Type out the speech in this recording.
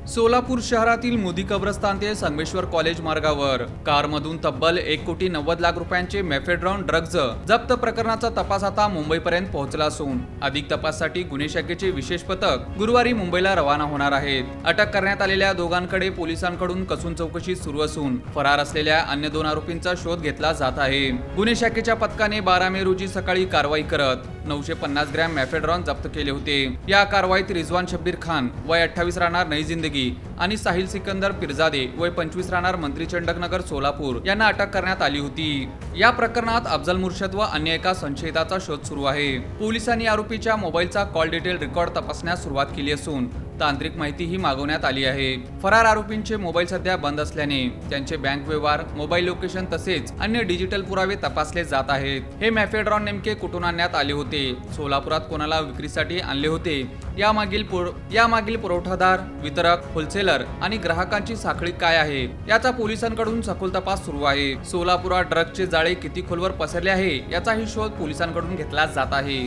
सोलापूर शहरातील मोदी कब्रस्तान ते संगमेश्वर कॉलेज मार्गावर कारमधून तब्बल 1,90,00,000 रुपयांचे मेफेड्रॉन ड्रग्ज जप्त प्रकरणाचा तपास आता मुंबईपर्यंत पोहोचला असून अधिक तपासासाठी गुन्हे शाखेचे विशेष पथक गुरुवारी मुंबईला रवाना होणार आहेत। अटक करण्यात आलेल्या दोघांकडे पोलिसांकडून कसून चौकशी सुरू असून फरार असलेल्या अन्य 2 आरोपींचा शोध घेतला जात आहे। गुन्हे शाखेच्या पथकाने 12 मे रोजी सकाळी कारवाई करत 950 ग्रॅम मेफेड्रॉन जप्त केले होते। या कारवाईत रिजवान शब्बीर खान वय 28 राहणार नई जिंदगी आणि साहिल सिकंदर पिरजादे वय 25 राहणार मंत्री चंडकनगर सोलापूर यांना अटक करण्यात आली होती। या प्रकरणात अफजल मुर्शद व अन्य एका संशयिताचा शोध सुरू आहे। पोलिसांनी आरोपीच्या मोबाईलचा कॉल डिटेल रेकॉर्ड तपासण्यास सुरुवात केली असून तांत्रिक माहितीही मागवण्यात आली आहे। फरार आरोपींचे मोबाईल सध्या बंद असल्याने त्यांचे बँक व्यवहार, मोबाईल लोकेशन तसेच अन्य डिजिटल पुरावे तपासले जात आहेत। हे मेफेड्रॉन नेमके कुठून आणण्यात आले होते, सोलापुरात कोणाला विक्रीसाठी आणले होते, यामागील पुरवठादार, वितरक, होलसेलर आणि ग्राहकांची साखळी काय आहे याचा पोलिसांकडून सखोल तपास सुरू आहे। सोलापुरात ड्रग्जचे जाळे किती खोलवर पसरले आहे याचाही शोध पोलिसांकडून घेतला जात आहे।